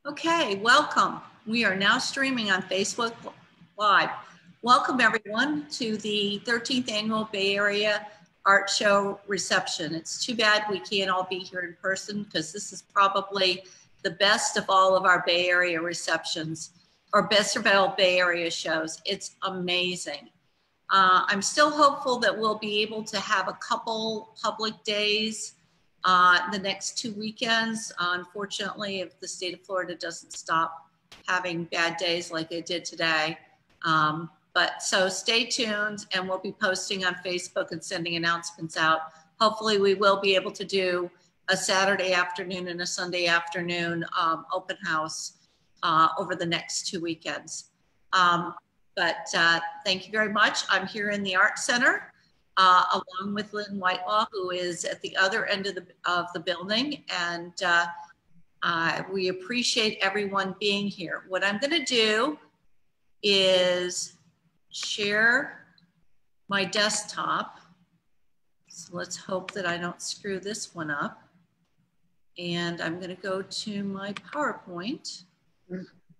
Okay, welcome. We are now streaming on Facebook Live. Welcome everyone to the 13th Annual Bay Area Art Show reception. It's too bad we can't all be here in person because this is probably the best of all of our Bay Area receptions or best of all Bay Area shows. It's amazing. I'm still hopeful that we'll be able to have a couple public days the next 2 weekends. Unfortunately, if the state of Florida doesn't stop having bad days like it did today. But so stay tuned and we'll be posting on Facebook and sending announcements out. Hopefully we will be able to do a Saturday afternoon and a Sunday afternoon open house over the next 2 weekends. But thank you very much. I'm here in the Art Center. Along with Lynn Whitelaw, who is at the other end of the building. And we appreciate everyone being here. What I'm gonna do is share my desktop. So let's hope that I don't screw this one up. And I'm gonna go to my PowerPoint.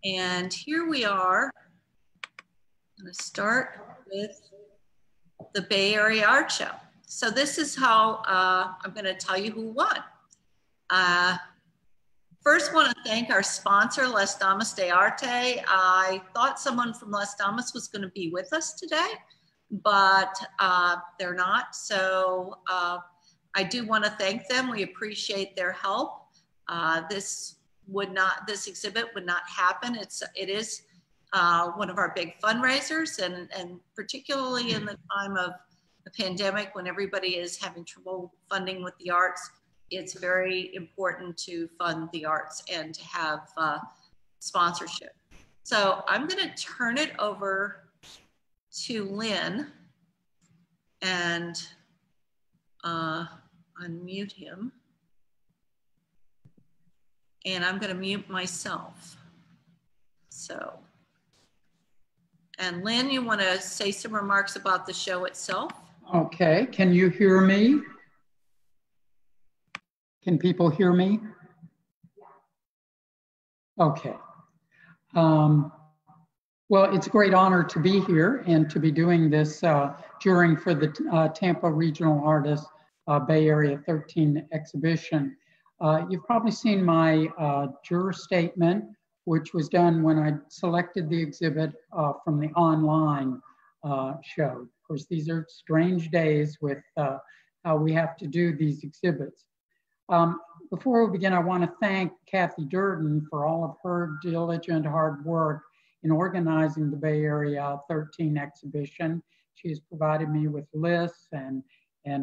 And here we are. I'm gonna start with the Bay Area Art Show. So this is how I'm going to tell you who won. First, want to thank our sponsor, Les Damas de Arte. I thought someone from Les Damas was going to be with us today, but they're not. So I do want to thank them. We appreciate their help. This exhibit would not happen. It is one of our big fundraisers, and particularly in the time of the pandemic when everybody is having trouble funding with the arts, it's very important to fund the arts and to have sponsorship. So I'm going to turn it over to Lynn and unmute him. And I'm going to mute myself. So. And Lynn, you want to say some remarks about the show itself? Okay, can you hear me? Can people hear me? Okay. Well, it's a great honor to be here and to be doing this juring for the Tampa Regional Artists Bay Area 13 exhibition. You've probably seen my juror statement, which was done when I selected the exhibit from the online show. Of course, these are strange days with how we have to do these exhibits. Before we begin, I want to thank Kathy Durden for all of her diligent hard work in organizing the Bay Area 13 exhibition. She has provided me with lists and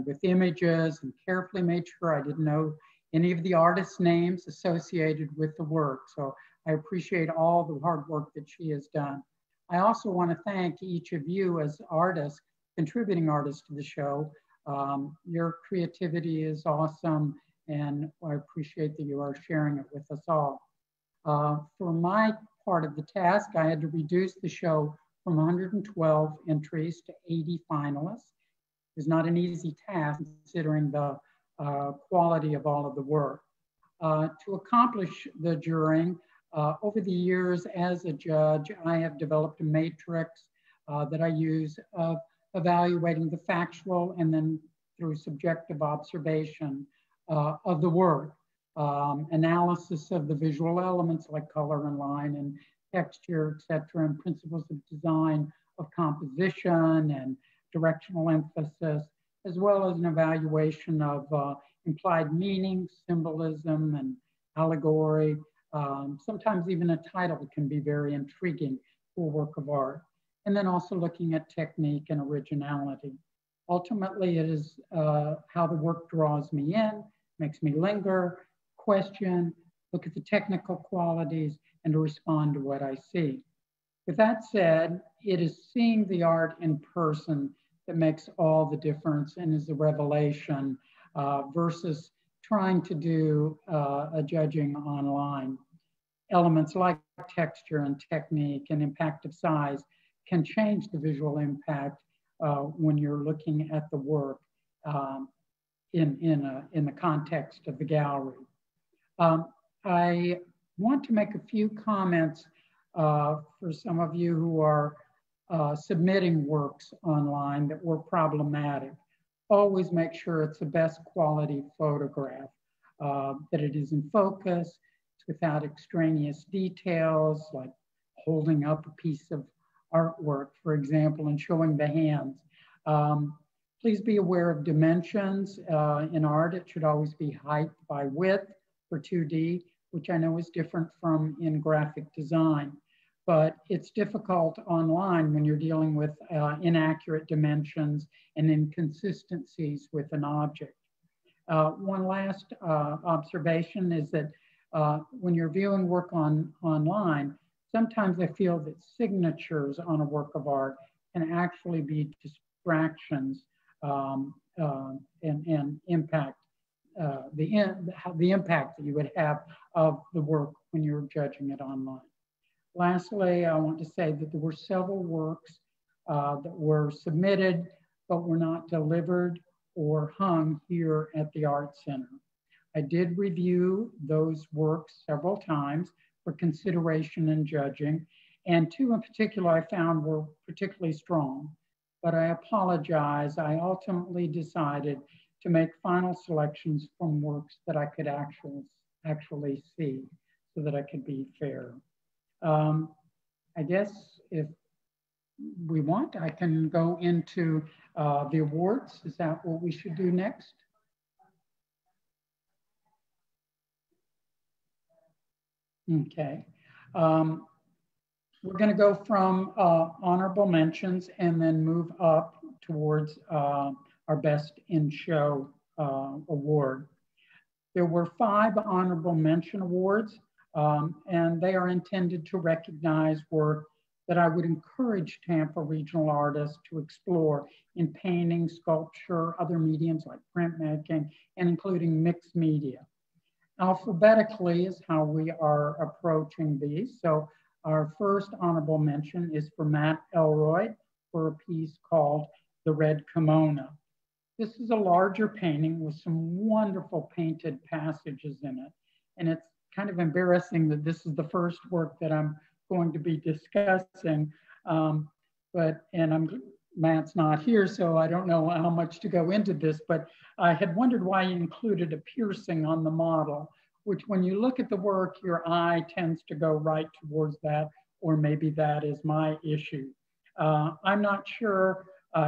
with images and carefully made sure I didn't know any of the artists' names associated with the work. So I appreciate all the hard work that she has done. I also want to thank each of you as artists, contributing artists to the show. Your creativity is awesome, and I appreciate that you are sharing it with us all. For my part of the task, I had to reduce the show from 112 entries to 80 finalists. It was not an easy task considering the quality of all of the work. To accomplish the juring, over the years as a judge, I have developed a matrix that I use of evaluating the factual and then through subjective observation of the work, analysis of the visual elements like color and line and texture, etc., and principles of design, of composition and directional emphasis, as well as an evaluation of implied meaning, symbolism, and allegory. Sometimes even a title can be very intriguing for a work of art. And then also looking at technique and originality. Ultimately, it is how the work draws me in, makes me linger, question, look at the technical qualities, and to respond to what I see. With that said, it is seeing the art in person that makes all the difference and is a revelation versus trying to do a judging online. Elements like texture and technique and impact of size can change the visual impact when you're looking at the work in the context of the gallery. I want to make a few comments for some of you who are submitting works online that were problematic. Always make sure it's the best quality photograph, that it is in focus, it's without extraneous details like holding up a piece of artwork, for example, and showing the hands. Please be aware of dimensions. In art, it should always be height by width for 2D, which I know is different from in graphic design. But it's difficult online when you're dealing with inaccurate dimensions and inconsistencies with an object. One last observation is that when you're viewing work online, sometimes I feel that signatures on a work of art can actually be distractions and impact the impact that you would have of the work when you're judging it online. Lastly, I want to say that there were several works that were submitted but were not delivered or hung here at the Art Center. I did review those works several times for consideration and judging, and two in particular I found were particularly strong, but I apologize. I ultimately decided to make final selections from works that I could actually see so that I could be fair. I guess if we want, I can go into the awards. Is that what we should do next? Okay. We're going to go from honorable mentions and then move up towards our Best in Show award. There were 5 honorable mention awards, and they are intended to recognize work that I would encourage Tampa regional artists to explore in painting, sculpture, other mediums like printmaking, and including mixed media. Alphabetically is how we are approaching these. So our first honorable mention is for Matt Elroy for a piece called The Red Kimono. This is a larger painting with some wonderful painted passages in it. And it's kind of embarrassing that this is the first work that I'm going to be discussing. Matt's not here, so I don't know how much to go into this, but I had wondered why you included a piercing on the model, which when you look at the work, your eye tends to go right towards that, or maybe that is my issue. I'm not sure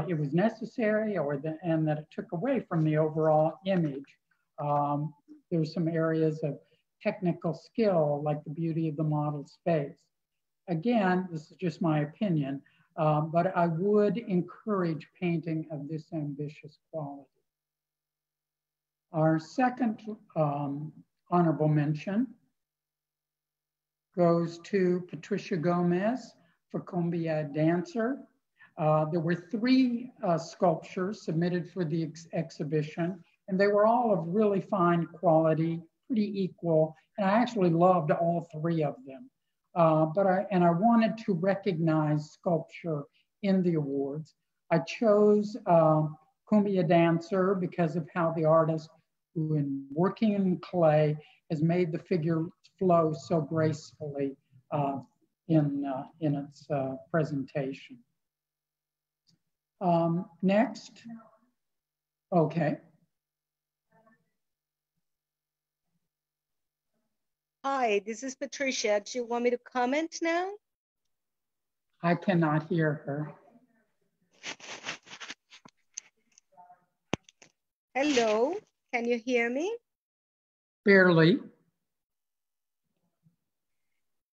it was necessary and that it took away from the overall image. There's some areas of technical skill, like the beauty of the model's face. Again, this is just my opinion, but I would encourage painting of this ambitious quality. Our second honorable mention goes to Patricia Gomez for Cumbia Dancer. There were 3 sculptures submitted for the exhibition, and they were all of really fine quality, pretty equal, and I actually loved all 3 of them. I wanted to recognize sculpture in the awards. I chose Cumbia Dancer because of how the artist, who in working in clay, has made the figure flow so gracefully in its presentation. Next, okay. Hi, this is Patricia. Do you want me to comment now? I cannot hear her. Hello, can you hear me? Barely.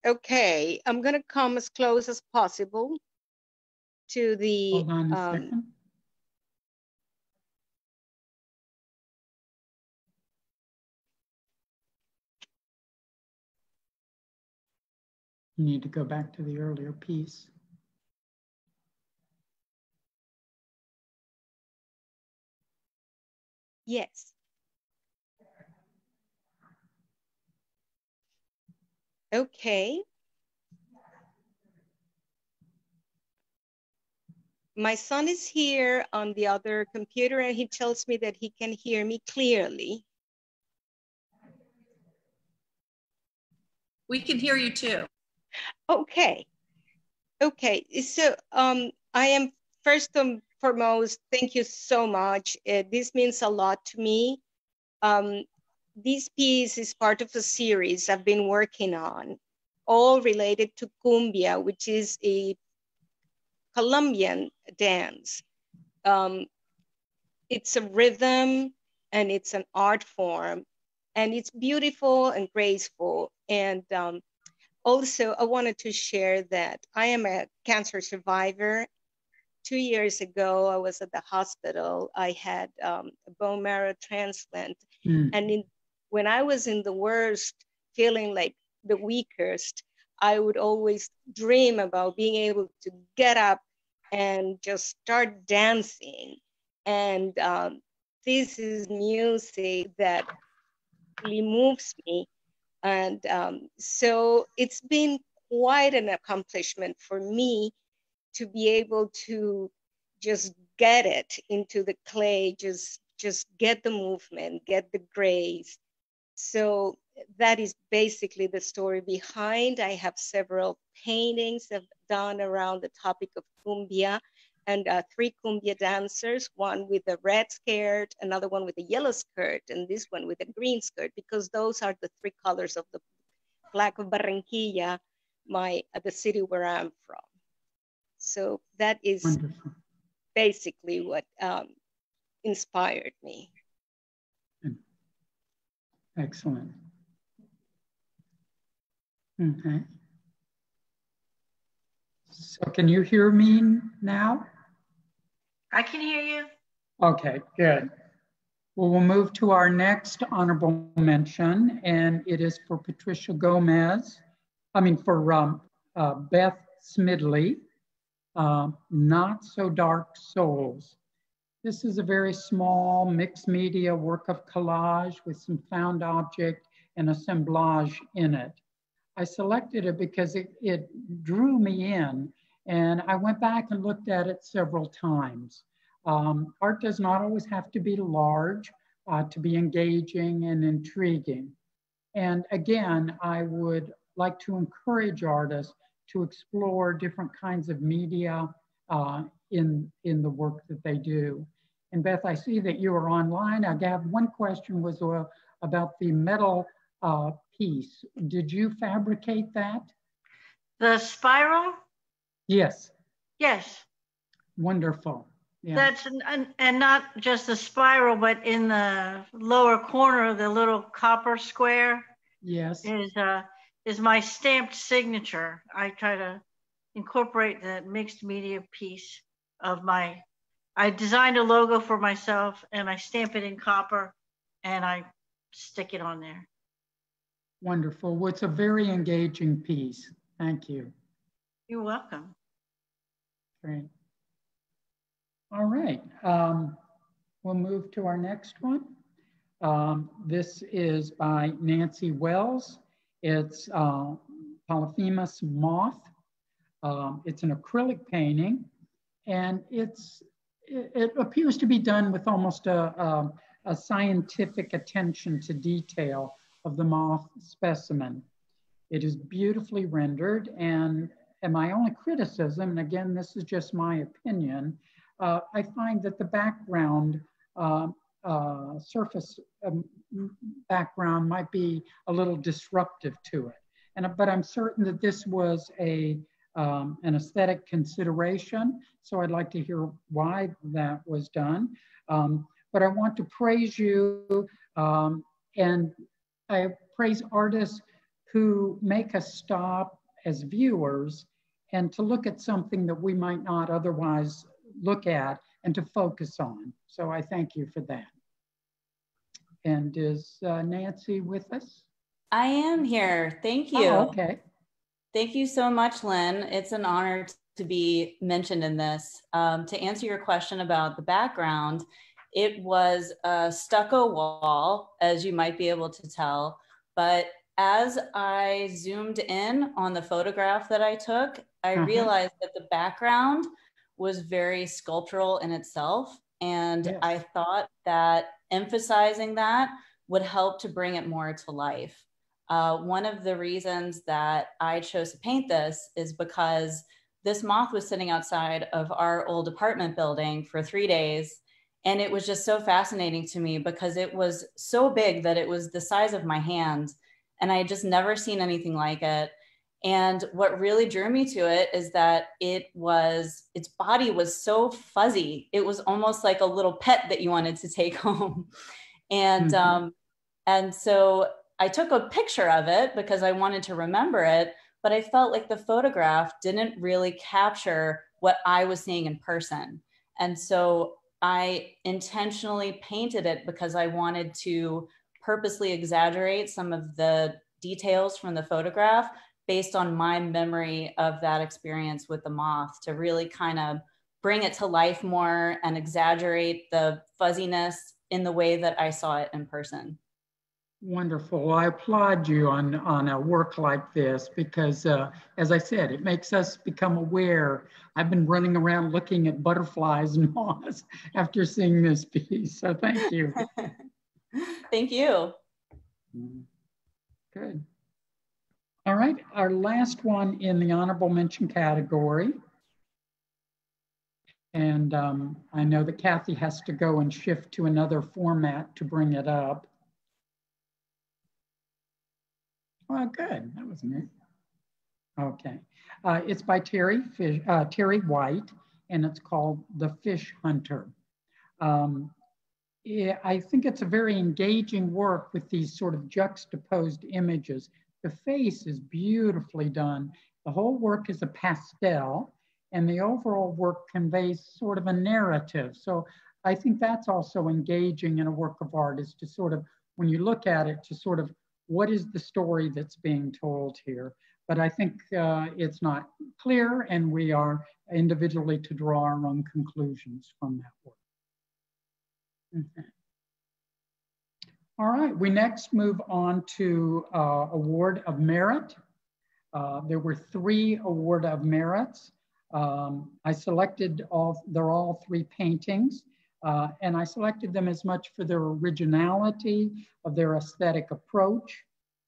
Okay, I'm gonna come as close as possible to the— Hold on a second. You need to go back to the earlier piece. Yes. Okay. My son is here on the other computer and he tells me that he can hear me clearly. We can hear you too. Okay. Okay. So I am first and foremost, thank you so much. This means a lot to me. This piece is part of a series I've been working on, all related to cumbia, which is a Colombian dance. It's a rhythm and it's an art form, and it's beautiful and graceful. And also, I wanted to share that I am a cancer survivor. 2 years ago, I was at the hospital. I had a bone marrow transplant. And when I was in the worst, feeling like the weakest, I would always dream about being able to get up and just start dancing. And this is music that really moves me. And so it's been quite an accomplishment for me to be able to just get it into the clay, just get the movement, get the grace. So that is basically the story behind. I have several paintings I've done around the topic of cumbia, and 3 cumbia dancers, one with a red skirt, another one with a yellow skirt, and this one with a green skirt, because those are the 3 colors of the flag of Barranquilla, the city where I'm from. So that is wonderful. Basically what inspired me. Excellent. Okay. So can you hear me now? I can hear you. Okay, good. Well, we'll move to our next honorable mention, and it is for Patricia Gomez. For Beth Smidley, Not So Dark Souls. This is a very small mixed media work of collage with some found object and assemblage in it. I selected it because it drew me in, and I went back and looked at it several times. Art does not always have to be large to be engaging and intriguing. And again, I would like to encourage artists to explore different kinds of media in the work that they do. And Beth, I see that you are online. I have one question was about the metal piece. Did you fabricate that? The spiral? Yes. Yes. Wonderful. Yeah. That's and not just the spiral, but in the lower corner of the little copper square. Yes. Is my stamped signature. I try to incorporate the mixed media piece of my. I designed a logo for myself, and I stamp it in copper, and I stick it on there. Wonderful. Well, it's a very engaging piece. Thank you. You're welcome. Great. All right. We'll move to our next one. This is by Nancy Wells. It's Polyphemus moth. It's an acrylic painting, and it appears to be done with almost a scientific attention to detail of the moth specimen. It is beautifully rendered, and my only criticism, and again, this is just my opinion, I find that the background, surface background might be a little disruptive to it. But I'm certain that this was an aesthetic consideration, so I'd like to hear why that was done. But I want to praise you, and I praise artists who make us stop as viewers and to look at something that we might not otherwise look at and to focus on. So I thank you for that. And is Nancy with us? I am here. Thank you. Oh, okay. Thank you so much, Lynn. It's an honor to be mentioned in this. To answer your question about the background, it was a stucco wall, as you might be able to tell, but as I zoomed in on the photograph that I took, I realized that the background was very sculptural in itself. And I thought that emphasizing that would help to bring it more to life. One of the reasons that I chose to paint this is because this moth was sitting outside of our old apartment building for 3 days. And it was just so fascinating to me because it was so big that it was the size of my hand. And I had just never seen anything like it. And what really drew me to it is that its body was so fuzzy. It was almost like a little pet that you wanted to take home. And, and so I took a picture of it because I wanted to remember it, but I felt like the photograph didn't really capture what I was seeing in person. And so I intentionally painted it because I wanted to purposely exaggerate some of the details from the photograph based on my memory of that experience with the moth, to really kind of bring it to life more and exaggerate the fuzziness in the way that I saw it in person. Wonderful. I applaud you on a work like this because, as I said, it makes us become aware. I've been running around looking at butterflies and moths after seeing this piece, so thank you. Thank you. Good. All right, our last one in the honorable mention category. And I know that Kathy has to go and shift to another format to bring it up. Oh, good. That was neat. Okay. It's by Terry White, and it's called The Fish Hunter. I think it's a very engaging work with these sort of juxtaposed images. The face is beautifully done. The whole work is a pastel, and the overall work conveys sort of a narrative. So I think that's also engaging in a work of art, is to sort of, when you look at it, to sort of, what is the story that's being told here? But I think it's not clear, and we are individually to draw our own conclusions from that work. Okay. All right, we next move on to Award of Merit. There were 3 Award of Merits. I selected they're all 3 paintings. And I selected them as much for their originality of their aesthetic approach,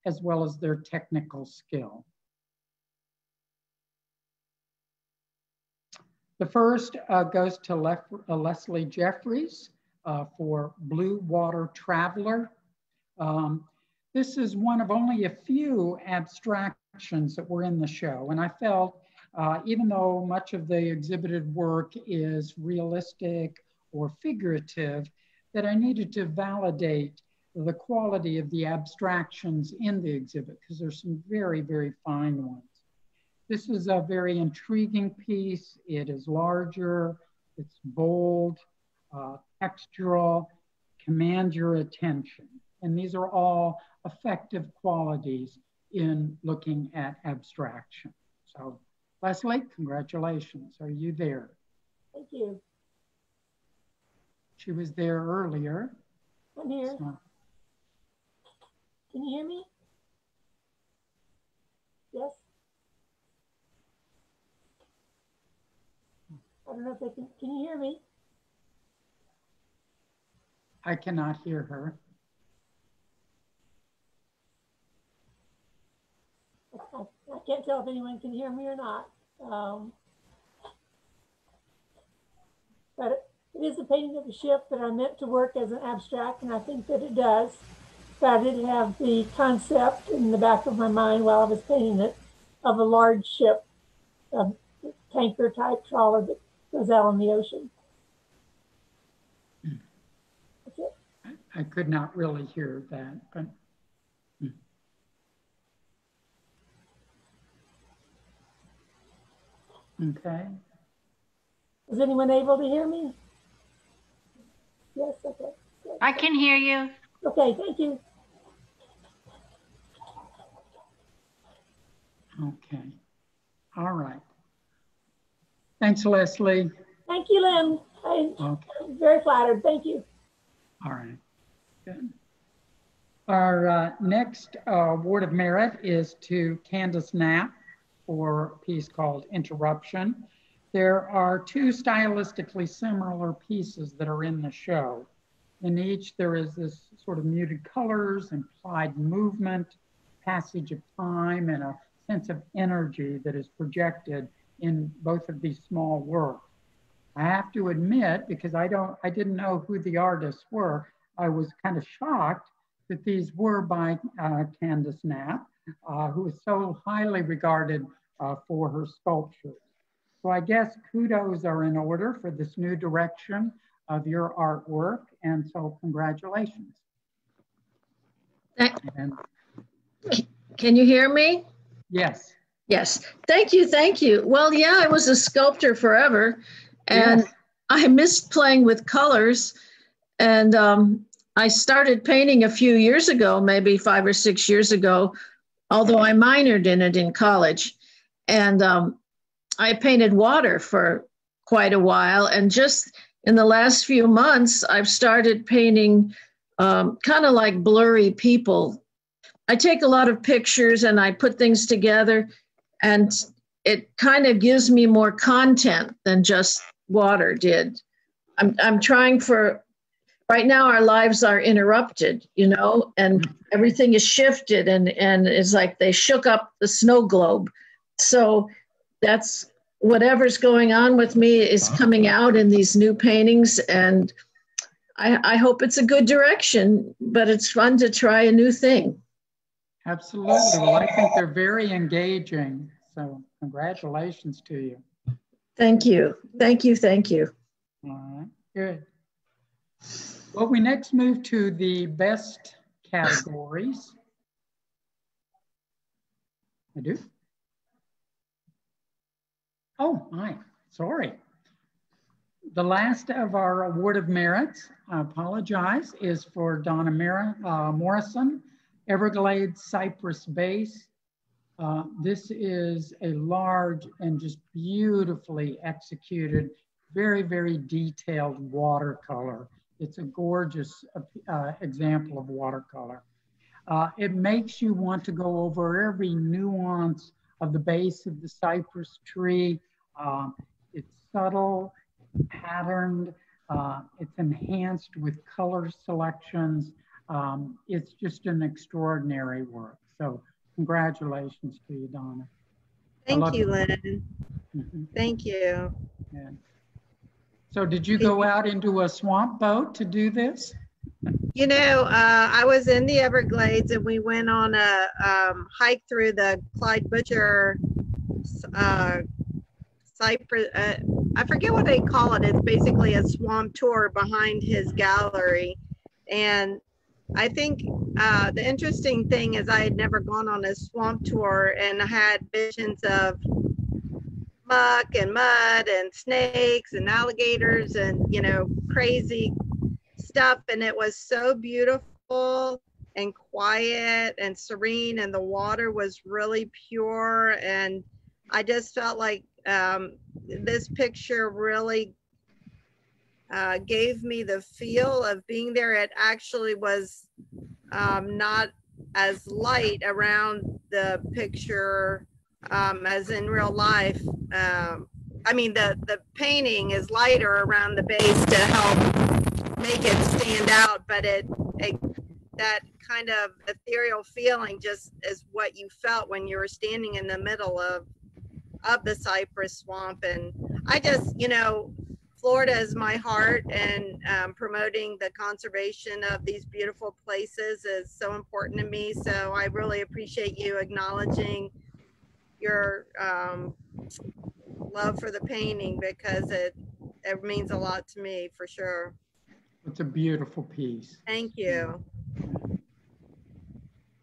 as well as their technical skill. The first goes to Leslie Jeffries for Blue Water Traveler. This is one of only a few abstractions that were in the show. And I felt, even though much of the exhibited work is realistic or figurative, that I needed to validate the quality of the abstractions in the exhibit, because there's some very, very fine ones. This is a very intriguing piece. It is larger, it's bold, textural, command your attention. And these are all effective qualities in looking at abstraction. So Leslie, congratulations. Are you there? Thank you. She was there earlier. I'm here. So. Can you hear me? Yes? I don't know if they can you hear me? I cannot hear her. I can't tell if anyone can hear me or not. But it is a painting of a ship that I meant to work as an abstract, and I think that it does. But I did have the concept in the back of my mind while I was painting it of a large ship, a tanker type trawler that goes out on the ocean. That's it. I could not really hear that, but. Okay. Is anyone able to hear me? Yes, okay. Good. I can hear you. Okay, thank you. Okay. All right. Thanks, Leslie. Thank you, Lynn. I'm very flattered. Thank you. All right. Good. Our next award of merit is to Candace Knapp for a piece called Interruption. There are 2 stylistically similar pieces that are in the show. In each, there is this sort of muted colors, implied movement, passage of time and a sense of energy that is projected in both of these small works. I have to admit, because I didn't know who the artists were, I was kind of shocked that these were by Candace Knapp, who is so highly regarded for her sculptures. So I guess kudos are in order for this new direction of your artwork, and so congratulations. Can you hear me? Yes. Yes. Thank you. Thank you. Well, yeah, I was a sculptor forever, and yes, I missed playing with colors. And I started painting a few years ago, maybe 5 or 6 years ago, although I minored in it in college. And I painted water for quite a while. And just in the last few months, I've started painting kind of like blurry people. I take a lot of pictures and I put things together, and it kind of gives me more content than just water did. I'm trying for, right now our lives are interrupted, you know, and everything is shifted, and it's like they shook up the snow globe. So that's whatever's going on with me is coming out in these new paintings, and I hope it's a good direction, but it's fun to try a new thing. Absolutely. Well, I think they're very engaging. So congratulations to you. Thank you. Thank you. Thank you. All right, good. Well, we next move to the best categories. I do? Oh, my, sorry. The last of our award of merits, I apologize, is for Donna Morrison, Everglades Cypress Base. This is a large and just beautifully executed, very, very detailed watercolor. It's a gorgeous example of watercolor. It makes you want to go over every nuance of the base of the cypress tree. It's subtle, patterned, it's enhanced with color selections. It's just an extraordinary work. So congratulations to you, Donna. Thank you, Lynn. Thank you. Yeah. So did you go out into a swamp boat to do this? You know, I was in the Everglades, and we went on a hike through the Clyde Butcher cypress. I forget what they call it. It's basically a swamp tour behind his gallery. And I think the interesting thing is I had never gone on a swamp tour, and I had visions of muck and mud and snakes and alligators and, you know, crazy stuff. And it was so beautiful and quiet and serene, and the water was really pure. And I just felt like this picture really gave me the feel of being there. It actually was not as light around the picture as in real life. I mean, the painting is lighter around the base to help make it stand out, but that kind of ethereal feeling just is what you felt when you were standing in the middle of the cypress swamp. And I just, you know, Florida is my heart, and promoting the conservation of these beautiful places is so important to me. So I really appreciate you acknowledging your love for the painting, because it means a lot to me, for sure. It's a beautiful piece. Thank you.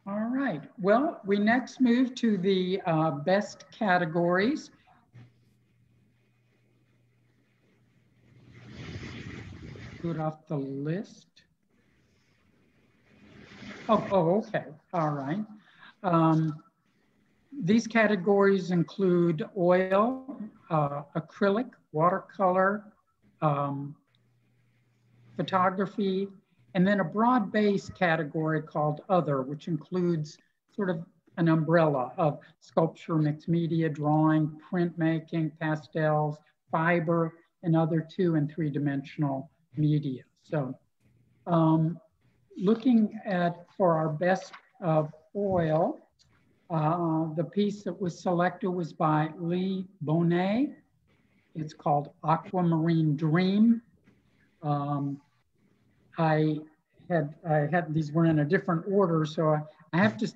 All right. Well, we next move to the best categories. Put off the list. Oh, okay. All right. These categories include oil, acrylic, watercolor, photography, and then a broad-based category called other, which includes sort of an umbrella of sculpture, mixed media, drawing, printmaking, pastels, fiber, and other 2- and 3-dimensional media. So looking at, for our best of oil, The piece that was selected was by Lee Bonet. It's called Aquamarine Dream. I had these were in a different order, so I have to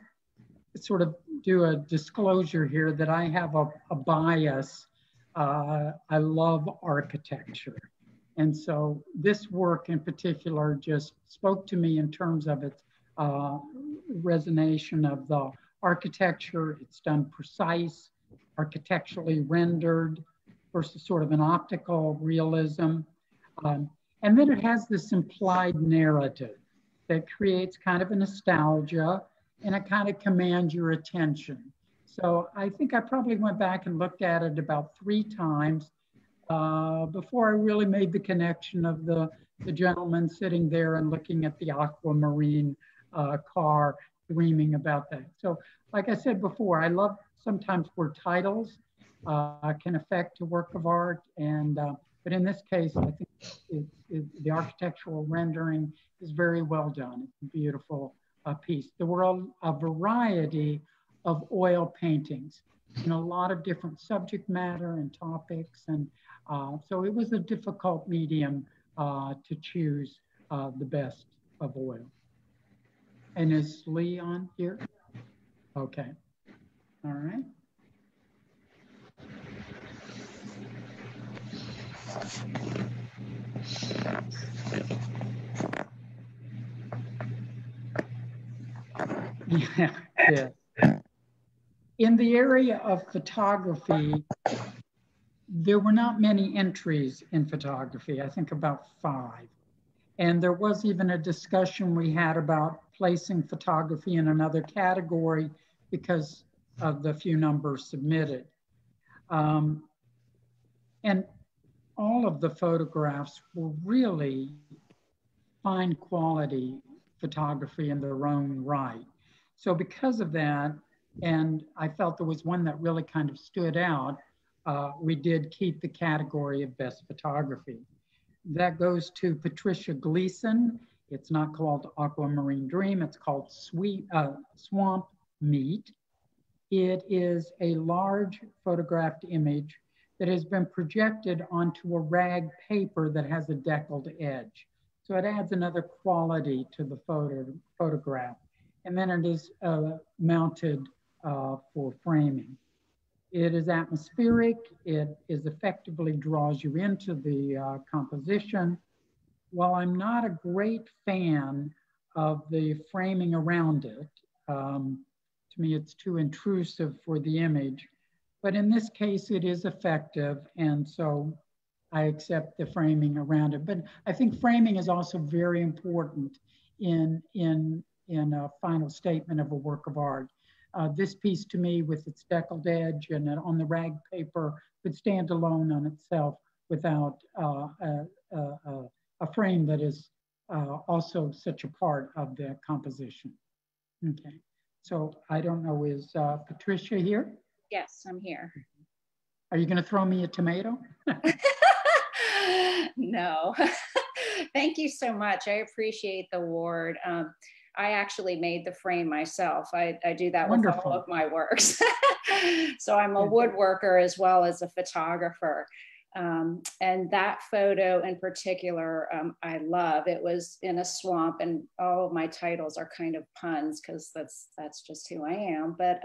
sort of do a disclosure here that I have a bias. I love architecture. And so this work in particular just spoke to me in terms of its resonation of the architecture. It's done precise, architecturally rendered versus sort of an optical realism. And then it has this implied narrative that creates kind of a nostalgia and it kind of commands your attention. So I think I probably went back and looked at it about 3 times before I really made the connection of the gentleman sitting there and looking at the aquamarine car, dreaming about that. So like I said before, I love sometimes where titles can affect a work of art. And but in this case, I think the architectural rendering is very well done. It's a beautiful piece. There were a variety of oil paintings in a lot of different subject matter and topics. And so it was a difficult medium to choose the best of oil. And is Lee on here? Okay, all right. Yeah. In the area of photography, there were not many entries in photography, I think about 5. And there was even a discussion we had about placing photography in another category because of the few numbers submitted. And all of the photographs were really fine quality photography in their own right. So because of that, and I felt there was one that really kind of stood out, we did keep the category of best photography. That goes to Patricia Gleason. It's not called Aquamarine Dream, it's called Swamp Meat. It is a large photographed image that has been projected onto a rag paper that has a deckled edge. So it adds another quality to the photograph. And then it is mounted for framing. It is atmospheric. It is effectively draws you into the composition. While I'm not a great fan of the framing around it, to me it's too intrusive for the image, but in this case it is effective, and so I accept the framing around it. But I think framing is also very important in a final statement of a work of art. This piece to me with its deckled edge and on the rag paper could stand alone on itself without a frame that is also such a part of the composition. Okay, so I don't know, is Patricia here? Yes, I'm here. Are you gonna throw me a tomato? No, thank you so much. I appreciate the award. I actually made the frame myself. I do that Wonderful. with all of my works. So I'm a woodworker as well as a photographer. And that photo in particular, I love. It was in a swamp, and all of my titles are kind of puns because that's just who I am. But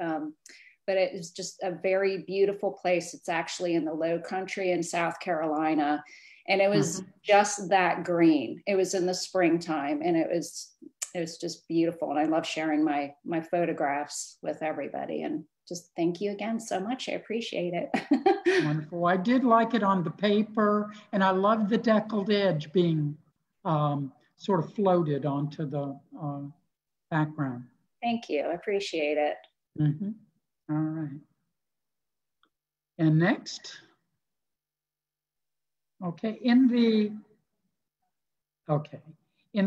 it was just a very beautiful place. It's actually in the Low Country in South Carolina. And it was just that green. It was in the springtime, and it was just beautiful. And I love sharing my photographs with everybody. And just thank you again so much. I appreciate it. Wonderful. I did like it on the paper, and I love the deckled edge being sort of floated onto the background. Thank you. I appreciate it. Mm-hmm. All right. And next. Okay, in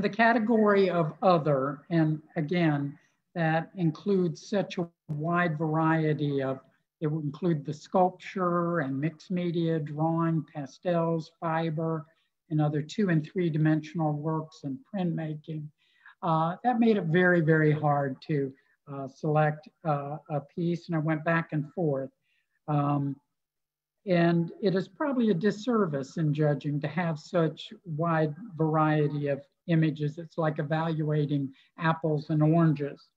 the category of other, and again, that includes such a wide variety of, it would include the sculpture and mixed media, drawing, pastels, fiber, and other 2- and 3-dimensional works and printmaking. That made it very, very hard to select a piece, and I went back and forth. And it is probably a disservice in judging to have such wide variety of images. It's like evaluating apples and oranges.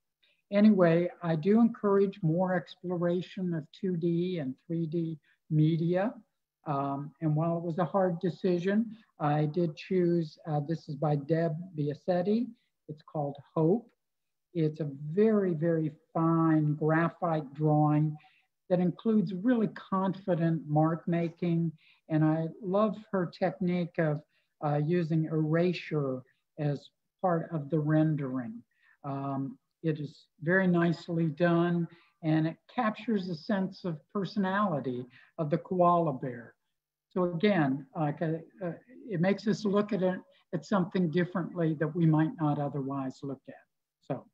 Anyway, I do encourage more exploration of 2D and 3D media. And while it was a hard decision, I did choose, this is by Deb Biasetti. It's called Hope. It's a very, very fine graphite drawing that includes really confident mark making. And I love her technique of using erasure as part of the rendering. It is very nicely done, and it captures a sense of personality of the koala bear. So again, it makes us look at it at something differently that we might not otherwise look at. So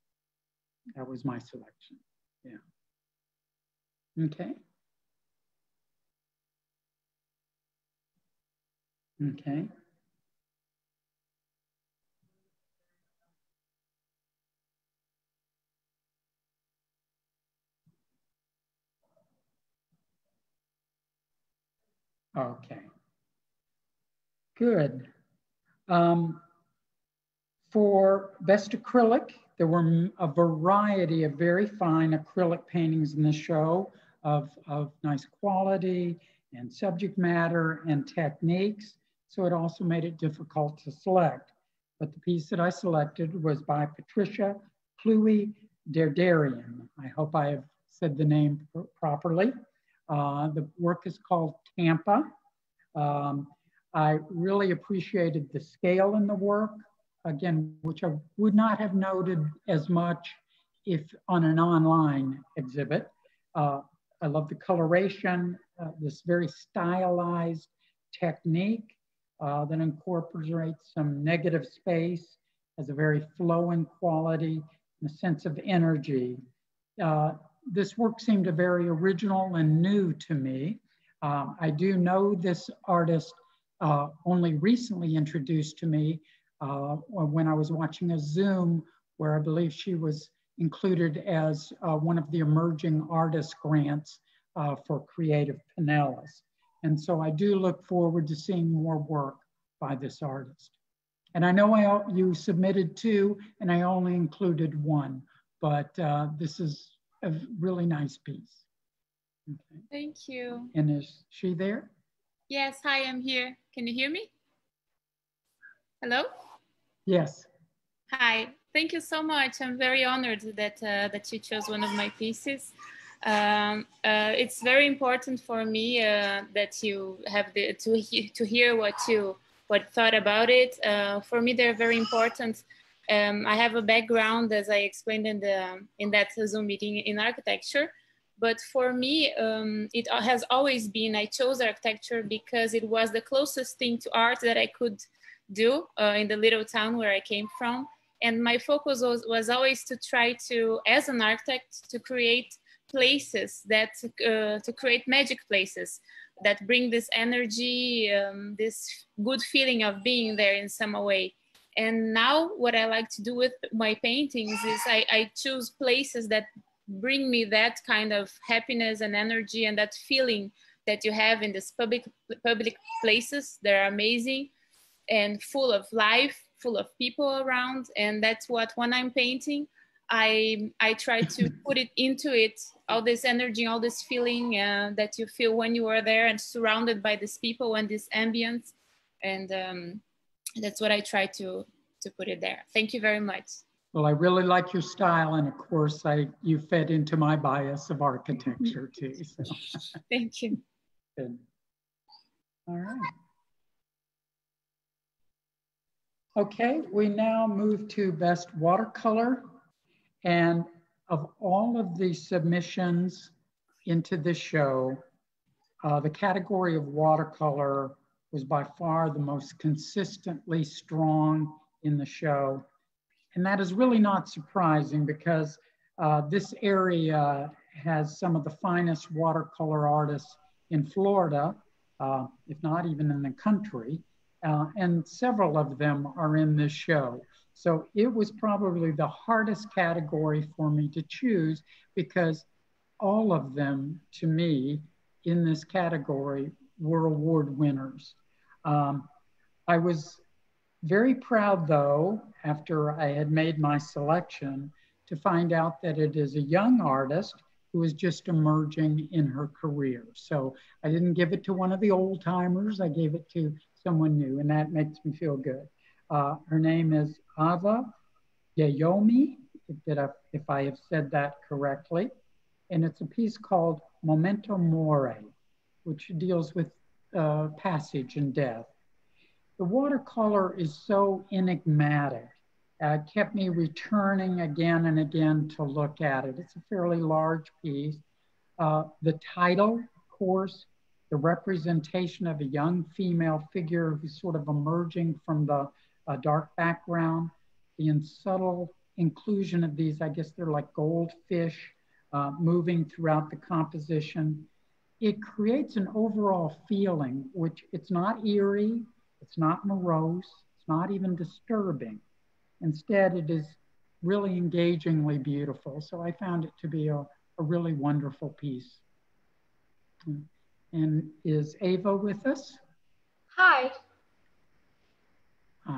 that was my selection. Yeah. Okay. Okay. Okay. Good. For best acrylic, there were a variety of very fine acrylic paintings in the show of nice quality and subject matter and techniques. So it also made it difficult to select. But the piece that I selected was by Patricia Kluwe Derderian. I hope I have said the name properly. The work is called Tampa. I really appreciated the scale in the work, again, which I would not have noted as much if on an online exhibit. I love the coloration, this very stylized technique that incorporates some negative space, has a very flowing quality and a sense of energy. This work seemed very original and new to me. I do know this artist only recently introduced to me when I was watching a Zoom where I believe she was included as one of the emerging artist grants for Creative Pinellas. And so I do look forward to seeing more work by this artist. And I know you submitted two and I only included one, but this is a really nice piece. Okay. Thank you. And is she there? Yes, hi, I'm here. Can you hear me? Hello? Yes. Hi, thank you so much. I'm very honored that, that you chose one of my pieces. It's very important for me that you have to hear what thought about it. For me, they're very important. I have a background, as I explained in that Zoom meeting, in architecture. But for me, it has always been, I chose architecture because it was the closest thing to art that I could do in the little town where I came from. And my focus was always to try to, as an architect, to create places that, to create magic places that bring this energy, this good feeling of being there in some way. And now what I like to do with my paintings is I choose places that bring me that kind of happiness and energy and that feeling that you have in this public places. They're amazing and full of life, full of people around. And that's what, when I'm painting, I try to put it into it, all this energy, all this feeling that you feel when you are there and surrounded by these people and this ambience. And that's what I try to put it there. Thank you very much. Well, I really like your style, and of course, you fed into my bias of architecture too. So. Thank you. Good. All right. Okay, we now move to Best Watercolor. And of all of the submissions into this show, the category of watercolor was by far the most consistently strong in the show. And that is really not surprising because this area has some of the finest watercolor artists in Florida, if not even in the country. And several of them are in this show. So it was probably the hardest category for me to choose because all of them, to me, in this category were award winners. I was very proud, though, after I had made my selection, to find out that it is a young artist who is just emerging in her career. So I didn't give it to one of the old timers, I gave it to someone new, and that makes me feel good. Her name is Ava Yayomi, if I have said that correctly. And it's a piece called Memento Mori, which deals with passage and death. The watercolor is so enigmatic. It kept me returning again and again to look at it. It's a fairly large piece. The title, of course, the representation of a young female figure who's sort of emerging from the dark background, the subtle inclusion of these, I guess they're like goldfish moving throughout the composition. It creates an overall feeling, which it's not eerie, it's not morose, it's not even disturbing. Instead, it is really engagingly beautiful. So I found it to be a really wonderful piece. And is Ava with us? Hi.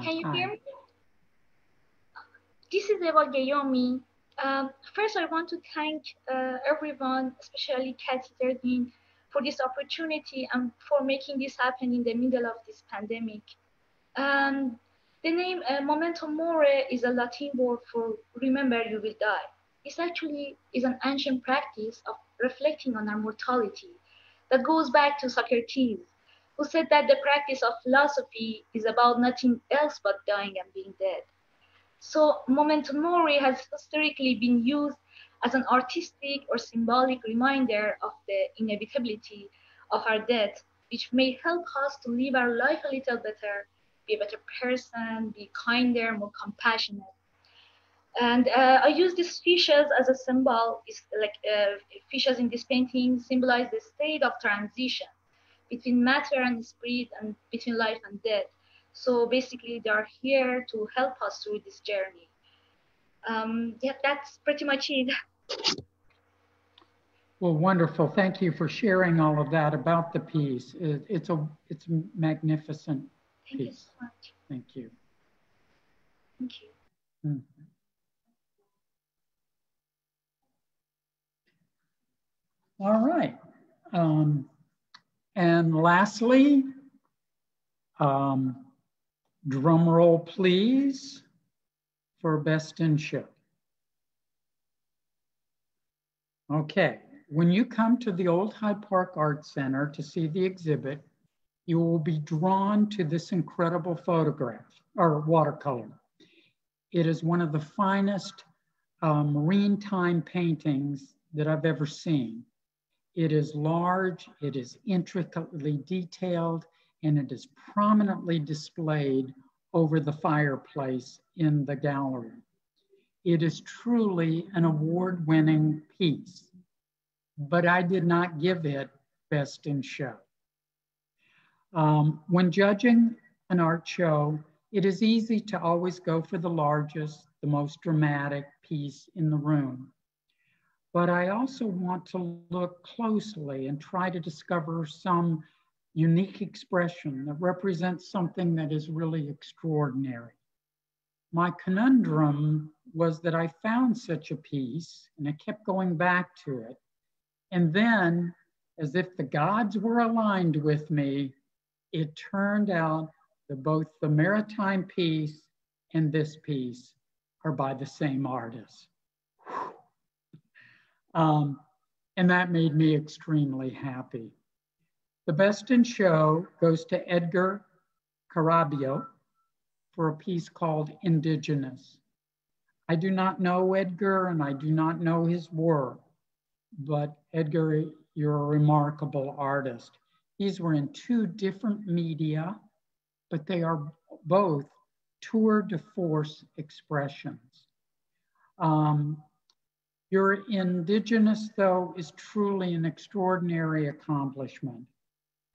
Can you hear me? This is Eva Gayomi. First, I want to thank everyone, especially Kathy Derdin, for this opportunity and for making this happen in the middle of this pandemic. The name Memento Mori is a Latin word for remember you will die. This actually is an ancient practice of reflecting on our mortality that goes back to Socrates, who said that the practice of philosophy is about nothing else but dying and being dead. So Memento Mori has historically been used as an artistic or symbolic reminder of the inevitability of our death, which may help us to live our life a little better, be a better person, be kinder, more compassionate. And I use these fishes as a symbol. It's like fishes in this painting symbolize the state of transition between matter and spirit and between life and death. So basically, they are here to help us through this journey. Yeah, that's pretty much it. Well, wonderful. Thank you for sharing all of that about the piece. It's a magnificent piece. Thank you so much. Thank you. Thank you. Mm-hmm. All right. And lastly, drum roll, please, for Best in Show. Okay, when you come to the Old Hyde Park Art Center to see the exhibit, you will be drawn to this incredible photograph, or watercolor. It is one of the finest marine time paintings that I've ever seen. It is large, it is intricately detailed, and it is prominently displayed over the fireplace in the gallery. It is truly an award-winning piece, but I did not give it Best in Show. When judging an art show, it is easy to always go for the largest, the most dramatic piece in the room. But I also want to look closely and try to discover some unique expression that represents something that is really extraordinary. My conundrum was that I found such a piece and I kept going back to it. And then, as if the gods were aligned with me, it turned out that both the maritime piece and this piece are by the same artist. And that made me extremely happy. The Best in Show goes to Edgar Carabio for a piece called Indigenous. I do not know Edgar and I do not know his work, but Edgar, you're a remarkable artist. These were in two different media, but they are both tour de force expressions. Your Indigenous, though, is truly an extraordinary accomplishment.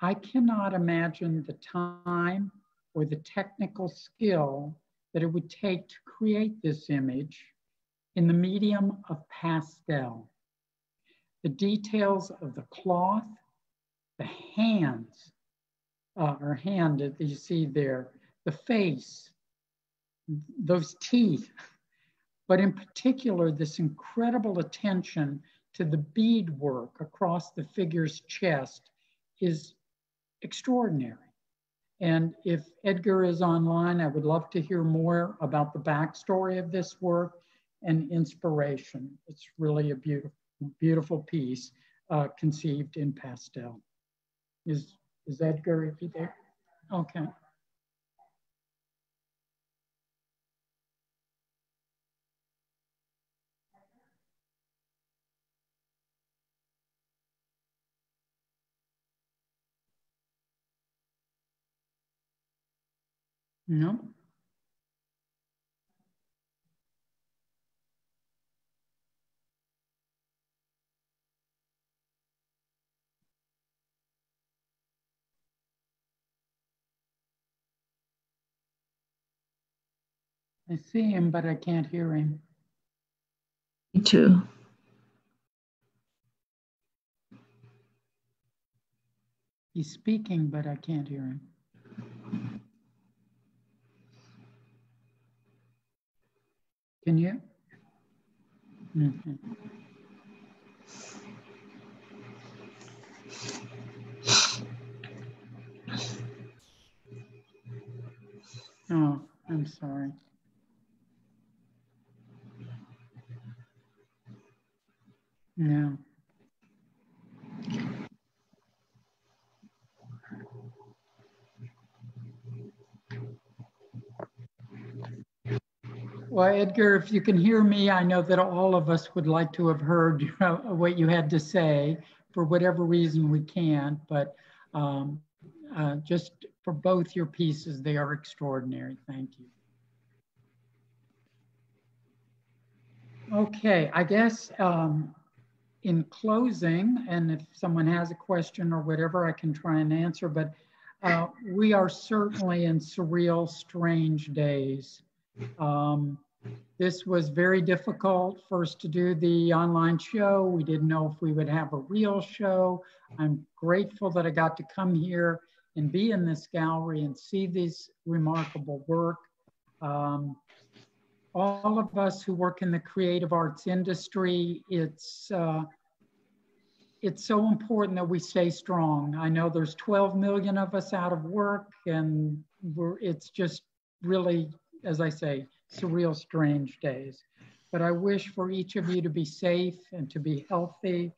I cannot imagine the time or the technical skill that it would take to create this image in the medium of pastel. The details of the cloth, the hands, her hand that you see there, the face, those teeth, but in particular, this incredible attention to the beadwork across the figure's chest is extraordinary. And if Edgar is online, I would love to hear more about the backstory of this work and inspiration. It's really a beautiful, beautiful piece conceived in pastel. Is Edgar, if you there? Okay. No. I see him, but I can't hear him. Me too. He's speaking, but I can't hear him. Can you? Mm-hmm. Oh, I'm sorry. No. Well, Edgar, if you can hear me, I know that all of us would like to have heard what you had to say. For whatever reason, we can't, but just for both your pieces, they are extraordinary. Thank you. Okay, I guess in closing, and if someone has a question or whatever, I can try and answer, but we are certainly in surreal, strange days. This was very difficult first to do the online show. We didn't know if we would have a real show. I'm grateful that I got to come here and be in this gallery and see this remarkable work. All of us who work in the creative arts industry, it's so important that we stay strong. I know there's 12 million of us out of work, and it's just really, as I say, surreal, strange days. But I wish for each of you to be safe and to be healthy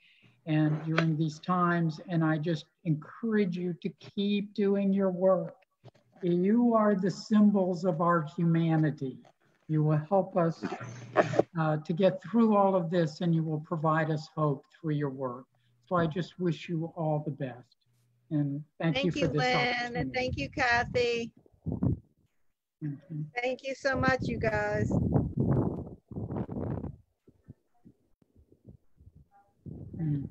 and during these times. And I just encourage you to keep doing your work. You are the symbols of our humanity. You will help us to get through all of this, and you will provide us hope through your work. So I just wish you all the best. And thank you for this Lynn, and thank you, Kathy. Mm-hmm. Thank you so much, you guys. Mm.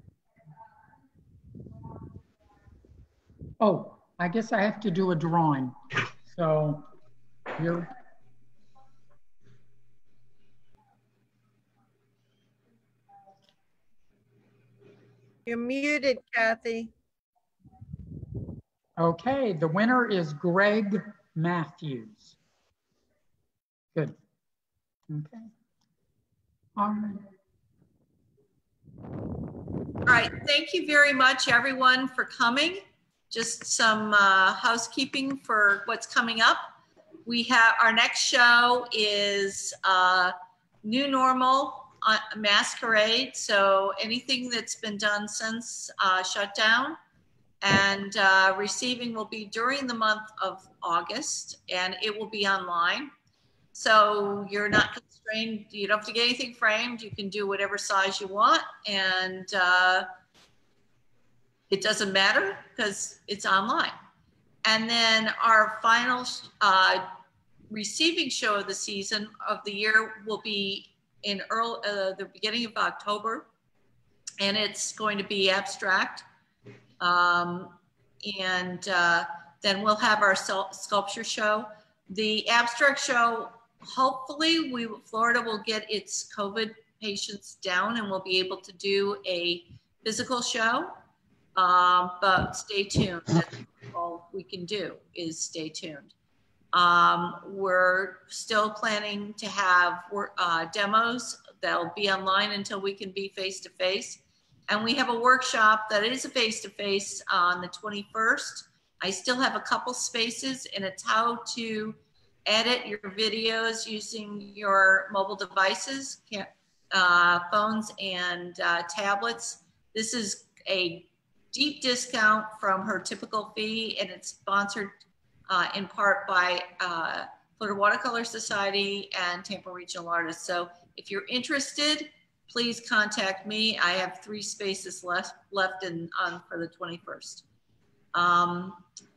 Oh, I guess I have to do a drawing. So you're. You're muted, Kathy. Okay, the winner is Greg Matthews. Good. Okay. All right. All right, thank you very much, everyone, for coming. Just some housekeeping for what's coming up. We have our next show is New Normal Masquerade. So anything that's been done since shutdown, and receiving will be during the month of August, and it will be online. So you're not constrained. You don't have to get anything framed. You can do whatever size you want, and it doesn't matter because it's online. And then our final receiving show of the season of the year will be in the beginning of October, and it's going to be abstract. Then we'll have our sculpture show. The abstract show hopefully Florida will get its COVID patients down and we'll be able to do a physical show. But stay tuned. That's all we can do is stay tuned. We're still planning to have demos that'll be online until we can be face-to-face. And we have a workshop that is a face-to-face on the 21st. I still have a couple spaces, and it's how to edit your videos using your mobile devices, phones and tablets. This is a deep discount from her typical fee, and it's sponsored in part by Florida Watercolor Society and Tampa Regional Artists. So if you're interested, please contact me. I have 3 spaces left for the 21st.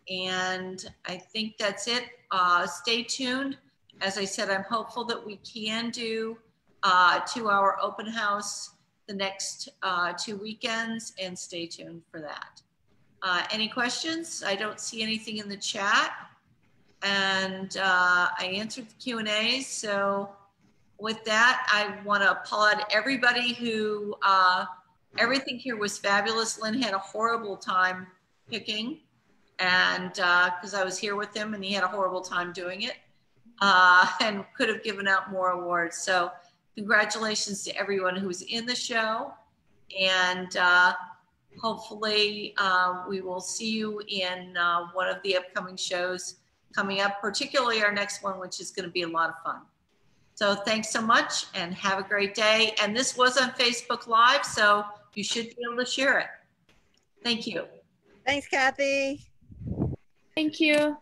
And I think that's it. Stay tuned. As I said, I'm hopeful that we can do 2-hour open house the next 2 weekends, and stay tuned for that. Any questions? I don't see anything in the chat, and I answered the Q&As. So with that, I want to applaud everybody who, everything here was fabulous. Lynn had a horrible time picking, and because I was here with him and he had a horrible time doing it, and could have given out more awards. So congratulations to everyone who's in the show, and hopefully we will see you in one of the upcoming shows coming up, particularly our next one, which is going to be a lot of fun. So thanks so much and have a great day. And this was on Facebook Live, so you should be able to share it. Thank you. Thanks, Kathy. Thank you.